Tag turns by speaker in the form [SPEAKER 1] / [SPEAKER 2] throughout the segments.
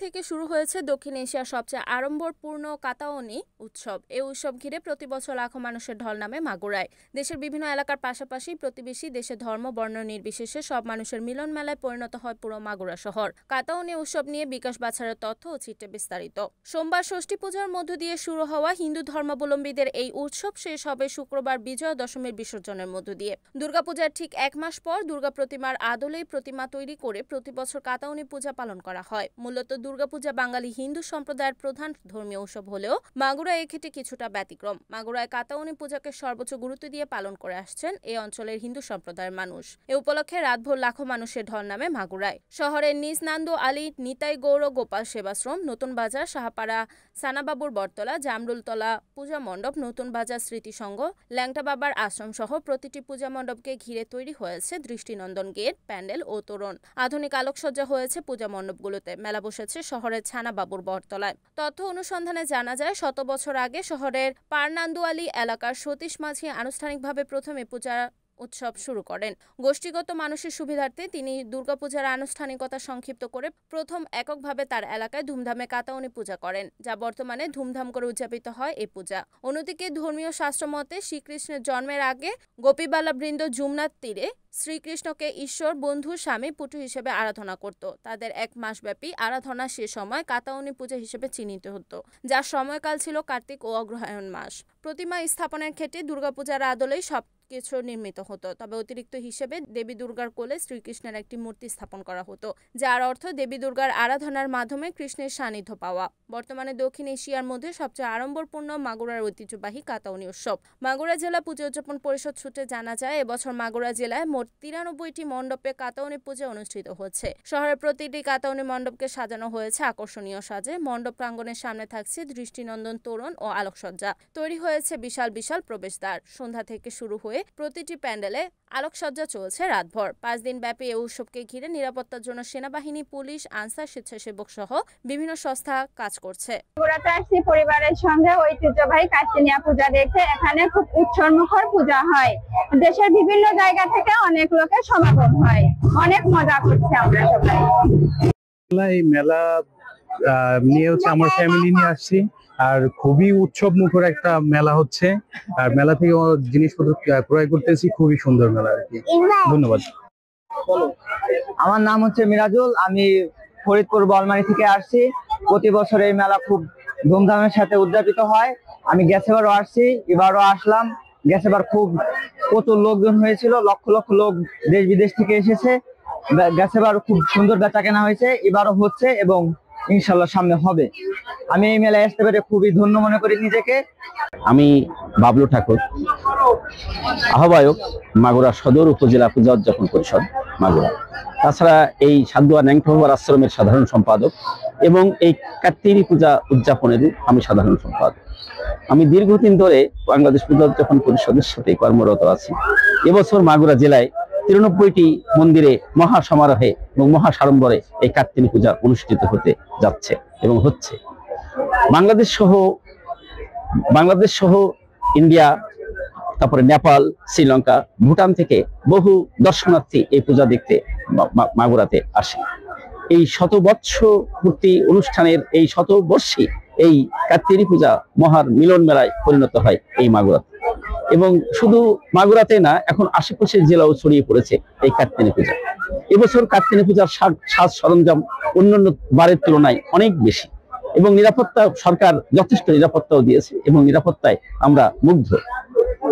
[SPEAKER 1] থেকে শুরু হয়েছে দক্ষিণ এশিয়ার সবচেয়ে আড়ম্বরপূর্ণ কাতাওনি উৎসব। এই উৎসব ঘিরে প্রতি বছর লাখো মানুষের ঢল নামে মাগুরায়। দেশের বিভিন্ন এলাকার পাশাপাশি প্রতিবেশী দেশের ধর্ম বর্ণ নির্বিশেষে সব মানুষের মিলন মেলায় পরিণত হয় পুরো মাগুরা শহর। কাতাওনি উৎসব নিয়ে বিকাশ বাছারের তথ্য ও চিত্রে বিস্তারিত। সোমবার ষষ্ঠী পূজার মধ্য দিয়ে শুরু হওয়া হিন্দু ধর্মাবলম্বীদের এই উৎসব শেষ হবে শুক্রবার বিজয়া দশমীর বিসর্জনের মধ্য দিয়ে। দুর্গাপূজার ঠিক এক মাস পর দুর্গা প্রতিমার আদলেই প্রতিমা তৈরি করে প্রতি বছর কাতাওনি পূজা পালন করা হয়। মূলত দুর্গাপূজা বাঙালি হিন্দু সম্প্রদায়ের প্রধান ধর্মীয় উৎসব হলেও মাগুরা এক্ষেত্রে কিছুটা ব্যতিক্রম। মাগুরায় কাতাওনি পূজাকে সর্বোচ্চ গুরুত্ব দিয়ে পালন করে আসছেন এই অঞ্চলের হিন্দু সম্প্রদায়ের মানুষ। এ উপলক্ষে রাতভর লাখো মানুষের ঢল নামে মাগুরায়। শহরের নিজ নান্দু আলী, নিতাই গৌর গোপাল সেবাশ্রম, নতুন বাজার, শাহপাড়া সানাবাবুর বটতলা, জামরুলতলা পূজা মণ্ডপ, নতুন বাজার স্মৃতিসংঘ, ল্যাংটা বাবার আশ্রম সহ প্রতিটি পূজা মণ্ডপকে ঘিরে তৈরি হয়েছে দৃষ্টিনন্দন গেট, প্যান্ডেল ও তোরণ। আধুনিক আলোকসজ্জা হয়েছে পূজা মণ্ডপগুলোতে। মেলা বসেছে শহরের ছানাবাবুর বটতলায়। তথ্য অনুসন্ধানে জানা যায়, শত বছর আগে শহরের পারনান্দুয়ালি এলাকার সতীশ মাঝি আনুষ্ঠানিকভাবে প্রথমে পূজা উৎসব শুরু করেন। গোষ্ঠীগত মানুষের সুবিধার্থে তিনি দুর্গাপূজার আনুষ্ঠানিকতা সংক্ষিপ্ত করে প্রথম এককভাবে তার এলাকায় ধুমধামে কাতাওনি পূজা করেন, যা বর্তমানে ধুমধাম করে উদযাপিত হয় এই পূজা। অন্যদিকে ধর্মীয় শাস্ত্র মতে শ্রীকৃষ্ণের জন্মের আগে গোপীবালা বৃন্দ যমুনার তীরে শ্রীকৃষ্ণকে ঈশ্বর, বন্ধু, স্বামী, পুটু হিসেবে আরাধনা করত। তাদের এক মাসব্যাপী আরাধনা সে সময় কাতাওনি পূজা হিসেবে চিহ্নিত হতো, যার সময়কাল ছিল কার্তিক ও অগ্রহায়ণ মাস। প্রতিমা স্থাপনের ক্ষেত্রে দুর্গাপূজার আদলেই সবকিছু নির্মিত হতো, তবে অতিরিক্ত হিসেবে দেবী দুর্গার কোলে শ্রীকৃষ্ণের একটি মূর্তি স্থাপন করা হতো, যার অর্থ দেবী দুর্গার আরাধনার মাধ্যমে কৃষ্ণের সান্নিধ্য পাওয়া। বর্তমানে দক্ষিণ এশিয়ার মধ্যে সবচেয়ে আড়ম্বরপূর্ণ মাগুরার ঐতিহ্যবাহী কাতাওনি উৎসব। মাগুরা জেলা পুজো উদযাপন পরিষদ সূত্রে জানা যায়, এবছর মাগুরা জেলায় মোট 93টি মণ্ডপে কাতাওনি পূজা অনুষ্ঠিত হচ্ছে। শহরের প্রতিটি কাতাওনি মণ্ডপকে সাজানো হয়েছে আকর্ষণীয় সাজে। মণ্ডপ প্রাঙ্গণের সামনে থাকছে দৃষ্টিনন্দন তোরণ ও আলোকসজ্জা। তৈরি হয়েছে বিশাল বিশাল প্রবেশদ্বার। সন্ধ্যা থেকে শুরু হয়ে প্রতিটি প্যান্ডেলে আলোকসজ্জা চলছে রাতভর। 5 দিন ব্যাপী এই উৎসবকে ঘিরে নিরাপত্তার জন্য সেনাবাহিনী, পুলিশ, আনসার, স্বেচ্ছাসেবক সহ বিভিন্ন সংস্থা কাজ করছে।
[SPEAKER 2] মাগুরাতে আসছি পরিবারের সঙ্গে ঐতিহ্যবাহী কাত্তিনিয়া পূজা দেখতে। এখানে খুব উৎসবমুখর পূজা হয়। দেশের বিভিন্ন জায়গা থেকে অনেক লোকের সমাগম হয়। অনেক মজা করছে আমরা সবাই।
[SPEAKER 3] এই মেলা নিয়ে আমার ফ্যামিলি নিয়ে আসছি, আর খুবই উৎসব মুখর একটা মেলা হচ্ছে। আর মেলা থেকে জিনিসপত্র ক্রয় করতেছি। খুবই সুন্দর মেলা আর কি। ধন্যবাদ।
[SPEAKER 4] আমার নাম হচ্ছে মিরাজুল, আমি ফরিদপুর বলমারি থেকে আসছি। প্রতি বছর এই মেলা খুব ধুমধামের সাথে উদযাপিত হয়। আমি গেছেবারও আসছি, এবারও আসলাম। গেছেবার খুব প্রচুর লোকজন হয়েছিল, লক্ষ লক্ষ লোক দেশ বিদেশ থেকে এসেছে। গেছেবার খুব সুন্দর বেচা কেনা হয়েছে, এবারও হচ্ছে এবং ইনশাল্লাহ সামনে হবে। আমি এই মেলায় আসতে পেরে খুবই ধন্য মনে করি নিজেকে।
[SPEAKER 5] আমি বাবলু ঠাকুর, আহ্বায়ক মাগুরা সদর উপজেলা পূজা উদযাপন পরিষদ মাগুরা। তাছাড়া এই সাধুয়া ন্যাংটহবার আশ্রমের সাধারণ সম্পাদক এবং এই কাত্তিনী পূজা উদযাপনের আমি সাধারণ সম্পাদক। আমি দীর্ঘদিন ধরে বাংলাদেশ পূজা উদযাপন পরিষদের সাথে কর্মরত আছি। এবছর মাগুরা জেলায় 93টি মন্দিরে মহা সমারোহে এবং মহা সাড়ম্বরে এই কাত্তিনী পূজা অনুষ্ঠিত হতে যাচ্ছে এবং হচ্ছে। বাংলাদেশ সহ ইন্ডিয়া, তারপরে নেপাল, শ্রীলঙ্কা, ভুটান থেকে বহু দর্শনার্থী এই পূজা দেখতে মাগুরাতে আসে। এই শতবৎসপূর্তি অনুষ্ঠানের এই শতবর্ষী এই কাত্তিনী পূজা মহার মিলন মেলায় পরিণত হয় এই মাগুরাতে। এবং শুধু মাগুরাতে না, এখন আশেপাশের জেলাও ছড়িয়ে পড়েছে এই কাত্তিনী পূজা। এবছর কাত্তিনী পূজার সাজ সরঞ্জাম অন্যান্য বারের তুলনায় অনেক বেশি এবং নিরাপত্তা, সরকার যথেষ্ট নিরাপত্তাও দিয়েছে এবং নিরাপত্তায় আমরা মুগ্ধ।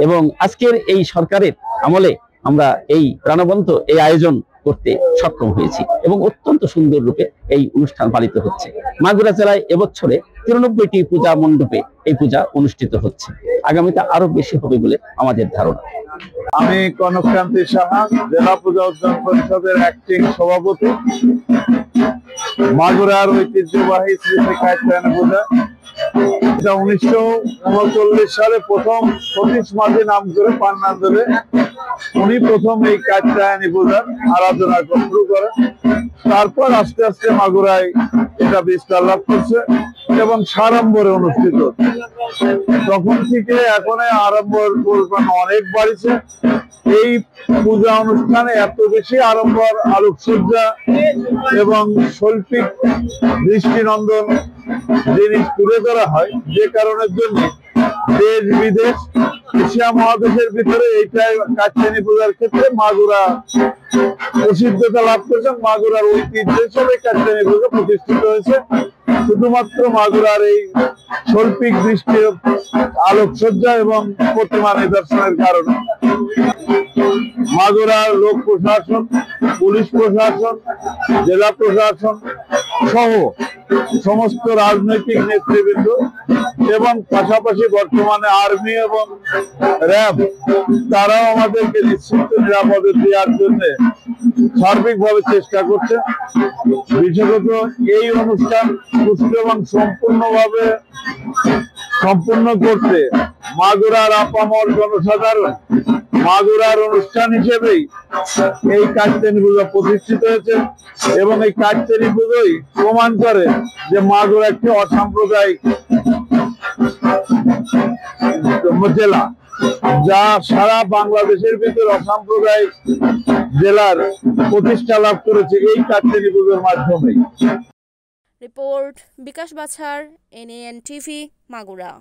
[SPEAKER 5] এবং আজকের এই সরকারের আমলে আমরা এই প্রাণবন্ত এই আয়োজন করতে সক্ষম হয়েছি এবং অত্যন্ত সুন্দর রূপে এই অনুষ্ঠান পালিত হচ্ছে। মাগুরা জেলায় এবছরে 93টি পূজা মণ্ডপে এই পূজা অনুষ্ঠিত হচ্ছে। আগামীতে আরো বেশি হবে বলে আমাদের ধারণা।
[SPEAKER 6] আমি কনককান্তি সাহা, জেলা পূজা উদযাপন পরিষদের অ্যাক্টিং সভাপতি। মাগুরার ঐতিহ্যবাহী শ্রী শ্রী কাত্যায়নী পূজা, এটা 1939 সালে প্রথম সতীশ মাঝি নাম করে পান্নান্দলে উনি প্রথম এই কাত্যায়নী পূজার আরাধনা শুরু করেন। তারপর আস্তে আস্তে মাগুরায় এটা বিস্তার লাভ করছে এবং সাড়ম্বরে অনুষ্ঠিত হতো। তখন থেকে এখন আড়ম্বর পরিমাণ অনেক বাড়ছে। এই পূজা অনুষ্ঠানে এত বেশি আড়ম্বর, আলোকসজ্জা এবং শৈল্পিক দৃষ্টিনন্দন জিনিস তুলে ধরা হয়, যে কারণের জন্য দেশ বিদেশ এশিয়া মহাদেশের ভিতরে এইটাই কাত্যায়নী পূজার ক্ষেত্রে মাগুরা প্রসিদ্ধতা লাভ করেছে। মাগুরার ঐতিহ্য হিসেবে কাত্যায়নী পূজা প্রতিষ্ঠিত হয়েছে শুধুমাত্র মাগুরার এই শৈল্পিক দৃষ্টি, আলোকসজ্জা এবং প্রতিমা নিদর্শনের কারণে। মাগুরার লোক প্রশাসন, পুলিশ প্রশাসন, জেলা প্রশাসন সহ সমস্ত রাজনৈতিক নেতৃবৃন্দ এবং পাশাপাশি বর্তমানে আর্মি এবং র্যাব তারাও আমাদেরকে নিশ্চিত নিরাপদে দেওয়ার জন্য সার্বিকভাবে চেষ্টা করছে। বিশেষত এই অনুষ্ঠান সুষ্ঠু এবং সম্পূর্ণভাবে সম্পূর্ণ করতে মাগুরার আপামর জনসাধারণ মাগুরার অনুষ্ঠান হিসেবেই এই কাত্যায়নী পূজা প্রতিষ্ঠিত হয়েছে এবং এই কাত্যায়নী পুজোই প্রমাণ করে যে মাগুরা একটি অসাম্প্রদায়িক জেলা, যা সারা বাংলাদেশের ভিতর অসাম্প্রদায়িক জেলার প্রতিষ্ঠা লাভ করেছে এই কাত্যায়নী পুজোর মাধ্যমে।
[SPEAKER 1] রিপোর্ট বিকাশ বাছার, NAN TV, মাগুরা।